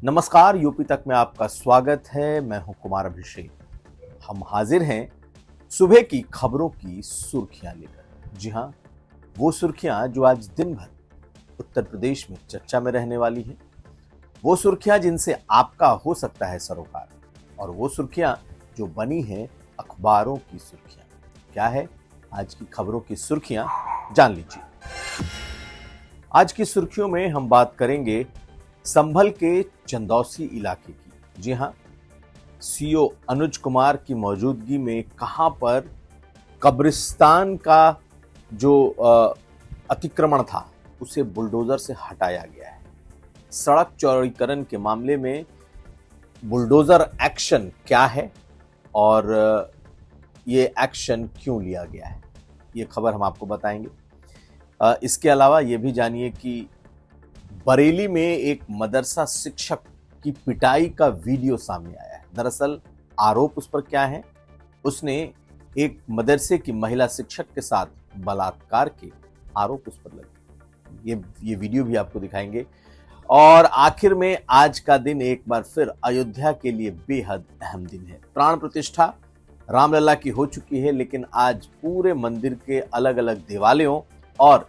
नमस्कार, यूपी तक में आपका स्वागत है। मैं हूं कुमार अभिषेक। हम हाजिर हैं सुबह की खबरों की सुर्खियां लेकर। जी हां, वो सुर्खियां जो आज दिन भर उत्तर प्रदेश में चर्चा में रहने वाली हैं। वो सुर्खियां जिनसे आपका हो सकता है सरोकार, और वो सुर्खियां जो बनी हैं अखबारों की सुर्खियां। क्या है आज की खबरों की सुर्खियां, जान लीजिए। आज की सुर्खियों में हम बात करेंगे संभल के चंदौसी इलाके की। जी हां, सीओ अनुज कुमार की मौजूदगी में कहां पर कब्रिस्तान का जो अतिक्रमण था उसे बुलडोजर से हटाया गया है। सड़क चौड़ीकरण के मामले में बुलडोजर एक्शन क्या है और ये एक्शन क्यों लिया गया है, ये खबर हम आपको बताएंगे। इसके अलावा ये भी जानिए कि बरेली में एक मदरसा शिक्षक की पिटाई का वीडियो सामने आया है। दरअसल आरोप उस पर क्या है, उसने एक मदरसे की महिला शिक्षक के साथ बलात्कार के आरोप उस पर लगे। ये वीडियो भी आपको दिखाएंगे। और आखिर में आज का दिन एक बार फिर अयोध्या के लिए बेहद अहम दिन है। प्राण प्रतिष्ठा रामलला की हो चुकी है, लेकिन आज पूरे मंदिर के अलग अलग देवालयों और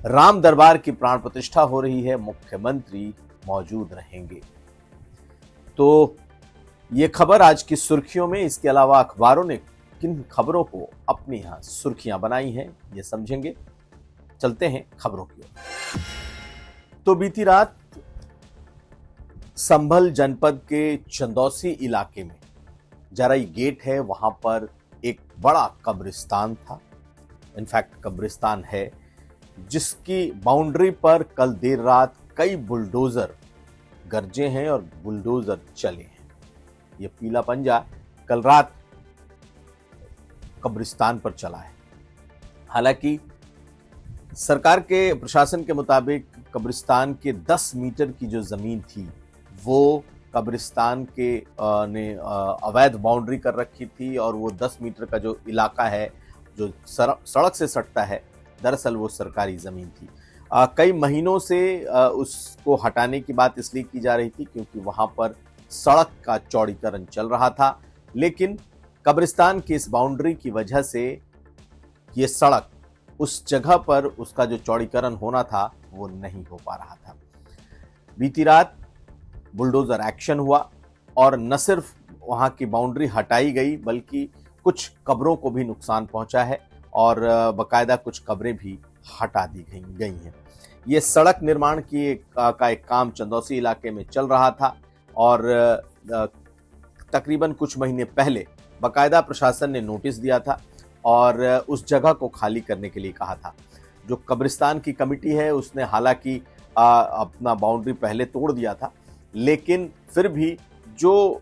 राम दरबार की प्राण प्रतिष्ठा हो रही है। मुख्यमंत्री मौजूद रहेंगे। तो ये खबर आज की सुर्खियों में। इसके अलावा अखबारों ने किन खबरों को अपनी यहां सुर्खियां बनाई हैं, ये समझेंगे। चलते हैं खबरों की ओर। तो बीती रात संभल जनपद के चंदौसी इलाके में जराई गेट है, वहां पर एक बड़ा कब्रिस्तान था। इनफैक्ट कब्रिस्तान है जिसकी बाउंड्री पर कल देर रात कई बुलडोजर गरजे हैं और बुलडोजर चले हैं। यह पीला पंजा कल रात कब्रिस्तान पर चला है। हालांकि सरकार के प्रशासन के मुताबिक कब्रिस्तान के 10 मीटर की जो जमीन थी वो कब्रिस्तान के ने अवैध बाउंड्री कर रखी थी, और वो 10 मीटर का जो इलाका है जो सड़क से सटता है, दरअसल वो सरकारी जमीन थी। कई महीनों से उसको हटाने की बात इसलिए की जा रही थी क्योंकि वहां पर सड़क का चौड़ीकरण चल रहा था, लेकिन कब्रिस्तान की इस बाउंड्री की वजह से ये सड़क उस जगह पर उसका जो चौड़ीकरण होना था वो नहीं हो पा रहा था। बीती रात बुलडोजर एक्शन हुआ और न सिर्फ वहां की बाउंड्री हटाई गई बल्कि कुछ कब्रों को भी नुकसान पहुंचा है और बकायदा कुछ कब्रें भी हटा दी गई हैं। ये सड़क निर्माण का एक काम चंदौसी इलाके में चल रहा था और तकरीबन कुछ महीने पहले बकायदा प्रशासन ने नोटिस दिया था और उस जगह को खाली करने के लिए कहा था। जो कब्रिस्तान की कमिटी है उसने हालांकि अपना बाउंड्री पहले तोड़ दिया था, लेकिन फिर भी जो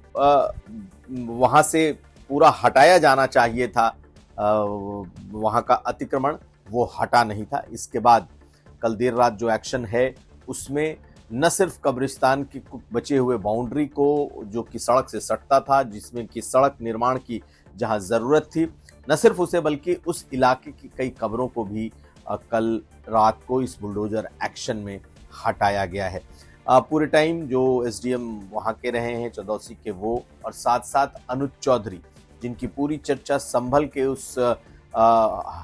वहां से पूरा हटाया जाना चाहिए था, वहां का अतिक्रमण, वो हटा नहीं था। इसके बाद कल देर रात जो एक्शन है उसमें न सिर्फ कब्रिस्तान की बचे हुए बाउंड्री को जो कि सड़क से सटता था, जिसमें कि सड़क निर्माण की जहां जरूरत थी, न सिर्फ उसे बल्कि उस इलाके की कई कब्रों को भी कल रात को इस बुलडोजर एक्शन में हटाया गया है। पूरे टाइम जो एसडीएम वहां के रहे हैं चंदौसी के, वो और साथ साथ अनुज चौधरी, जिनकी पूरी चर्चा संभल के उस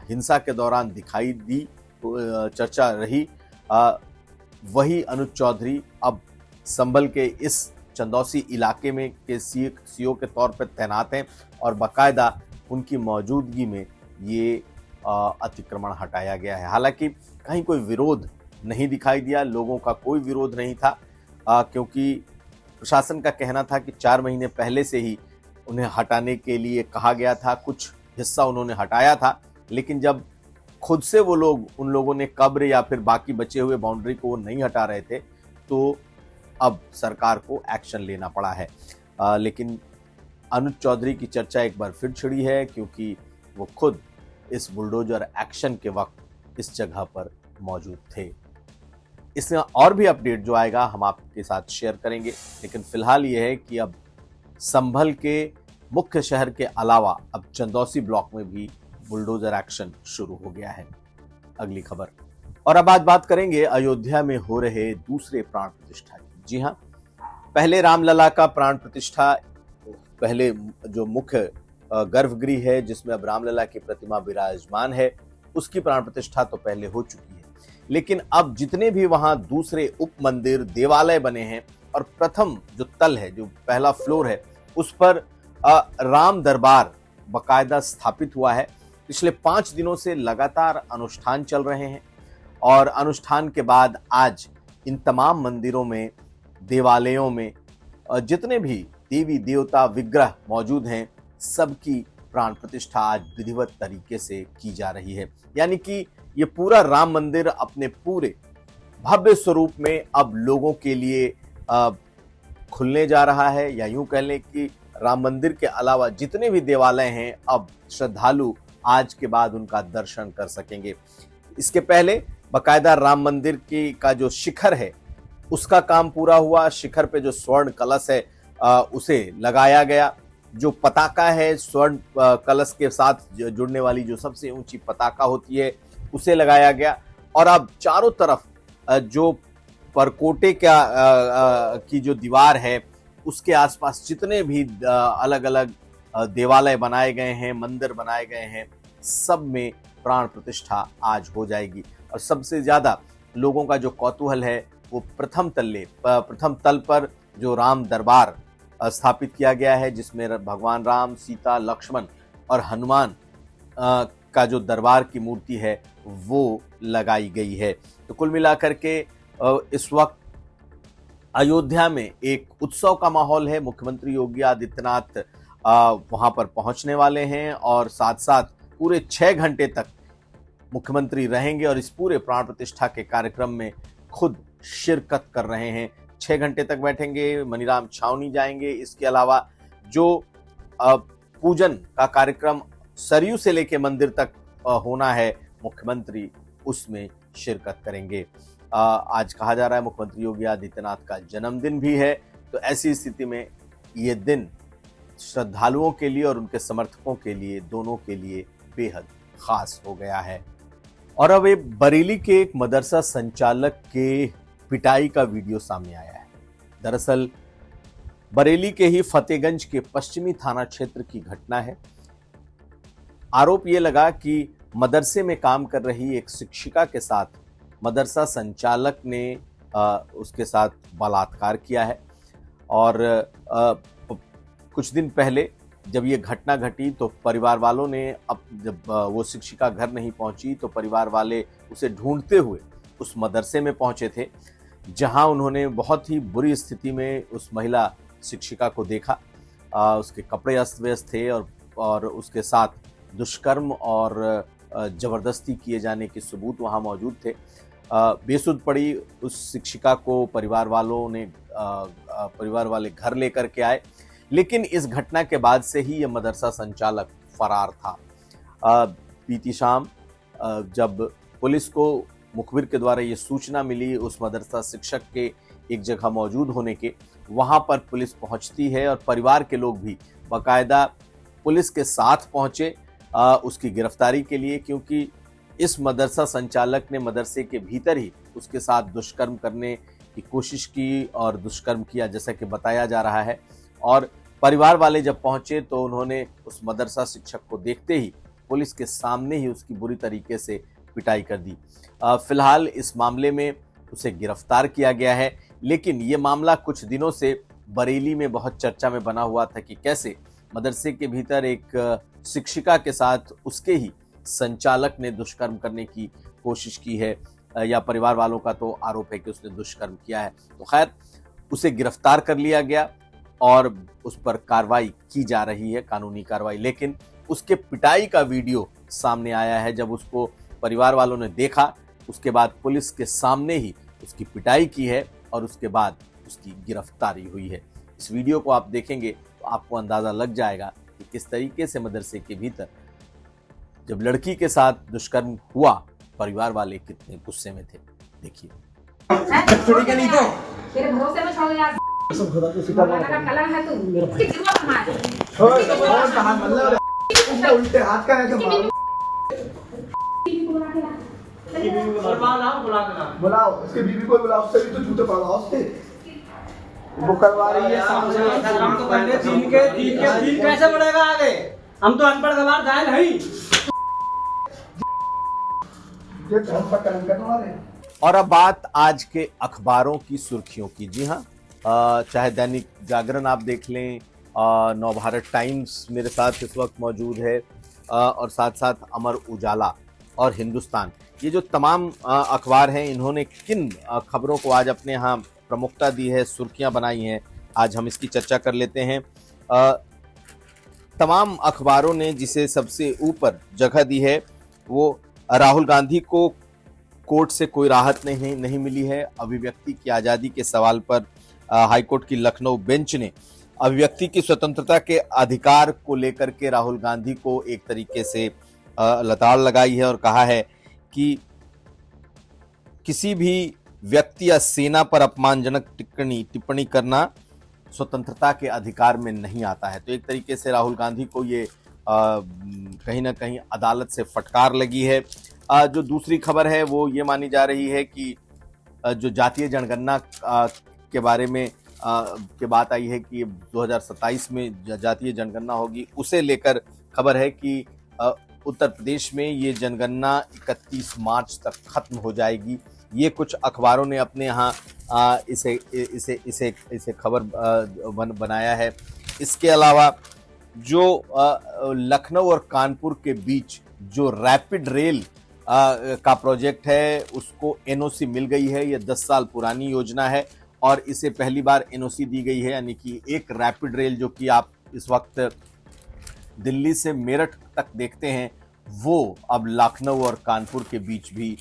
हिंसा के दौरान दिखाई दी, चर्चा रही, वही अनुज चौधरी अब संभल के इस चंदौसी इलाके में के सीओ के तौर पर तैनात हैं और बाकायदा उनकी मौजूदगी में ये अतिक्रमण हटाया गया है। हालांकि कहीं कोई विरोध नहीं दिखाई दिया, लोगों का कोई विरोध नहीं था, क्योंकि प्रशासन का कहना था कि 4 महीने पहले से ही उन्हें हटाने के लिए कहा गया था। कुछ हिस्सा उन्होंने हटाया था, लेकिन जब खुद से वो लोग, उन लोगों ने कब्र या फिर बाकी बचे हुए बाउंड्री को वो नहीं हटा रहे थे, तो अब सरकार को एक्शन लेना पड़ा है। लेकिन अनुज चौधरी की चर्चा एक बार फिर छिड़ी है क्योंकि वो खुद इस बुलडोजर एक्शन के वक्त इस जगह पर मौजूद थे। इसमें और भी अपडेट जो आएगा हम आपके साथ शेयर करेंगे, लेकिन फिलहाल ये है कि अब संभल के मुख्य शहर के अलावा अब चंदौसी ब्लॉक में भी बुलडोजर एक्शन शुरू हो गया है। अगली खबर। और अब आज बात करेंगे अयोध्या में हो रहे दूसरे प्राण प्रतिष्ठा की। जी हां, पहले रामलला का प्राण प्रतिष्ठा, पहले जो मुख्य गर्भगृह है जिसमें अब रामलला की प्रतिमा विराजमान है, उसकी प्राण प्रतिष्ठा तो पहले हो चुकी है। लेकिन अब जितने भी वहां दूसरे उप मंदिर देवालय बने हैं और प्रथम जो तल है, जो पहला फ्लोर है, उस पर राम दरबार बकायदा स्थापित हुआ है। पिछले 5 दिनों से लगातार अनुष्ठान चल रहे हैं और अनुष्ठान के बाद आज इन तमाम मंदिरों में, देवालयों में जितने भी देवी देवता विग्रह मौजूद हैं, सबकी प्राण प्रतिष्ठा आज विधिवत तरीके से की जा रही है। यानी कि ये पूरा राम मंदिर अपने पूरे भव्य स्वरूप में अब लोगों के लिए खुलने जा रहा है, या यूं कह लें कि राम मंदिर के अलावा जितने भी देवालय हैं, अब श्रद्धालु आज के बाद उनका दर्शन कर सकेंगे। इसके पहले बकायदा राम मंदिर की का जो शिखर है उसका काम पूरा हुआ। शिखर पे जो स्वर्ण कलश है उसे लगाया गया। जो पताका है, स्वर्ण कलश के साथ जुड़ने वाली जो सबसे ऊंची पताका होती है, उसे लगाया गया। और अब चारों तरफ जो परकोटे की जो दीवार है, उसके आसपास जितने भी अलग अलग देवालय बनाए गए हैं, मंदिर बनाए गए हैं, सब में प्राण प्रतिष्ठा आज हो जाएगी। और सबसे ज्यादा लोगों का जो कौतूहल है वो प्रथम तल पर जो राम दरबार स्थापित किया गया है, जिसमें भगवान राम, सीता, लक्ष्मण और हनुमान का जो दरबार की मूर्ति है वो लगाई गई है। तो कुल मिलाकर के इस वक्त अयोध्या में एक उत्सव का माहौल है। मुख्यमंत्री योगी आदित्यनाथ वहां पर पहुंचने वाले हैं और साथ साथ पूरे 6 घंटे तक मुख्यमंत्री रहेंगे और इस पूरे प्राण प्रतिष्ठा के कार्यक्रम में खुद शिरकत कर रहे हैं। 6 घंटे तक बैठेंगे, मनीराम छावनी जाएंगे। इसके अलावा जो पूजन का कार्यक्रम सरयू से लेके मंदिर तक होना है, मुख्यमंत्री उसमें शिरकत करेंगे। आज कहा जा रहा है मुख्यमंत्री योगी आदित्यनाथ का जन्मदिन भी है, तो ऐसी स्थिति में ये दिन श्रद्धालुओं के लिए और उनके समर्थकों के लिए, दोनों के लिए बेहद खास हो गया है। और अब एक बरेली के एक मदरसा संचालक के पिटाई का वीडियो सामने आया है। दरअसल बरेली के ही फतेहगंज के पश्चिमी थाना क्षेत्र की घटना है। आरोप ये लगा कि मदरसे में काम कर रही एक शिक्षिका के साथ मदरसा संचालक ने उसके साथ बलात्कार किया है। और कुछ दिन पहले जब ये घटना घटी तो परिवार वालों ने, अब जब वो शिक्षिका घर नहीं पहुंची तो परिवार वाले उसे ढूंढते हुए उस मदरसे में पहुंचे थे, जहां उन्होंने बहुत ही बुरी स्थिति में उस महिला शिक्षिका को देखा। उसके कपड़े अस्त व्यस्त थे और उसके साथ दुष्कर्म और जबरदस्ती किए जाने के सबूत वहां मौजूद थे। बेसुध पड़ी उस शिक्षिका को परिवार वाले घर लेकर के आए, लेकिन इस घटना के बाद से ही यह मदरसा संचालक फरार था। बीती शाम जब पुलिस को मुखबिर के द्वारा ये सूचना मिली उस मदरसा शिक्षक के एक जगह मौजूद होने के, वहां पर पुलिस पहुंचती है और परिवार के लोग भी बाकायदा पुलिस के साथ पहुंचे उसकी गिरफ्तारी के लिए, क्योंकि इस मदरसा संचालक ने मदरसे के भीतर ही उसके साथ दुष्कर्म करने की कोशिश की और दुष्कर्म किया, जैसा कि बताया जा रहा है। और परिवार वाले जब पहुंचे तो उन्होंने उस मदरसा शिक्षक को देखते ही पुलिस के सामने ही उसकी बुरी तरीके से पिटाई कर दी। फिलहाल इस मामले में उसे गिरफ्तार किया गया है, लेकिन ये मामला कुछ दिनों से बरेली में बहुत चर्चा में बना हुआ था कि कैसे मदरसे के भीतर एक शिक्षिका के साथ उसके ही संचालक ने दुष्कर्म करने की कोशिश की है, या परिवार वालों का तो आरोप है कि उसने दुष्कर्म किया है। तो खैर उसे गिरफ्तार कर लिया गया और उस पर कार्रवाई की जा रही है, कानूनी कार्रवाई। लेकिन उसके पिटाई का वीडियो सामने आया है। जब उसको परिवार वालों ने देखा, उसके बाद पुलिस के सामने ही उसकी पिटाई की है और उसके बाद उसकी गिरफ्तारी हुई है। इस वीडियो को आप देखेंगे तो आपको अंदाजा लग जाएगा कि किस तरीके से मदरसे के भीतर जब लड़की के साथ दुष्कर्म हुआ, परिवार वाले कितने गुस्से में थे। देखिए। तेरे भरोसे में छोड़ दिया। सब खुदा को सीधा भगवान का कलम है तू। मेरा भाई। किसी को मार। उल्टे हाथ का है तो बुलाओ उसके बीवी को बुलाओ, उससे भी तो जूते पड़ाओ उससे। वो करवा रही है सामने। हम तो पहले तीन कैसे बढ़ेगा आगे? हम तो अनपढ़ गवार जाए नहीं। ये धर्म पर कलंक करवा रहे हैं। और अब बात आज के अखबारों की सुर्खियों की। जी हाँ, चाहे दैनिक जागरण आप देख लें, नवभारत टाइम्स मेरे साथ इस वक्त मौजूद है, और साथ साथ अमर उजाला और हिंदुस्तान, ये जो तमाम अखबार हैं, इन्होंने किन खबरों को आज अपने यहाँ प्रमुखता दी है, सुर्खियां बनाई हैं, आज हम इसकी चर्चा कर लेते हैं। तमाम अखबारों ने जिसे सबसे ऊपर जगह दी है वो राहुल गांधी को कोर्ट से कोई राहत नहीं मिली है। अभिव्यक्ति की आज़ादी के सवाल पर हाईकोर्ट की लखनऊ बेंच ने अभिव्यक्ति की स्वतंत्रता के अधिकार को लेकर के राहुल गांधी को एक तरीके से लताड़ लगाई है और कहा है कि किसी भी व्यक्ति या सेना पर अपमानजनक टिप्पणी करना स्वतंत्रता के अधिकार में नहीं आता है। तो एक तरीके से राहुल गांधी को ये कहीं ना कहीं अदालत से फटकार लगी है। जो दूसरी खबर है वो ये मानी जा रही है कि जो जातीय जनगणना के बारे में के बात आई है कि 2027 में जातीय जनगणना होगी, उसे लेकर खबर है कि उत्तर प्रदेश में ये जनगणना 31 मार्च तक खत्म हो जाएगी। ये कुछ अखबारों ने अपने यहाँ इसे खबर बनाया है। इसके अलावा जो लखनऊ और कानपुर के बीच जो रैपिड रेल का प्रोजेक्ट है उसको एनओसी मिल गई है। ये 10 साल पुरानी योजना है और इसे पहली बार एनओसी दी गई है, यानी कि एक रैपिड रेल जो कि आप इस वक्त दिल्ली से मेरठ तक देखते हैं वो अब लखनऊ और कानपुर के बीच भी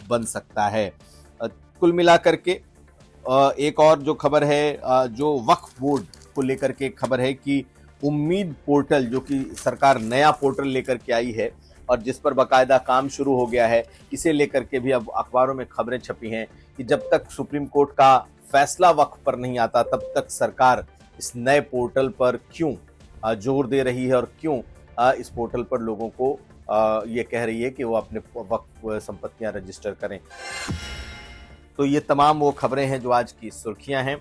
बन सकता है। कुल मिलाकर के एक और जो खबर है, जो वक्फ बोर्ड को लेकर के खबर है कि उम्मीद पोर्टल, जो कि सरकार नया पोर्टल लेकर के आई है और जिस पर बाकायदा काम शुरू हो गया है, इसे लेकर के भी अब अखबारों में खबरें छपी हैं कि जब तक सुप्रीम कोर्ट का फैसला वक्फ पर नहीं आता तब तक सरकार इस नए पोर्टल पर क्यों जोर दे रही है और क्यों इस पोर्टल पर लोगों को ये कह रही है कि वो अपने वक्फ संपत्तियां रजिस्टर करें। तो ये तमाम वो खबरें हैं जो आज की सुर्खियां हैं।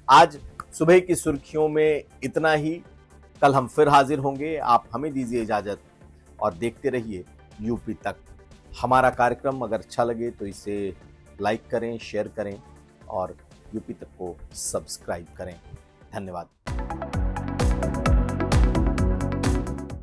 आज सुबह की सुर्खियों में इतना ही। कल हम फिर हाजिर होंगे। आप हमें दीजिए इजाजत और देखते रहिए यूपी तक। हमारा कार्यक्रम अगर अच्छा लगे तो इसे लाइक करें, शेयर करें और यूपी तक को सब्सक्राइब करें। धन्यवाद।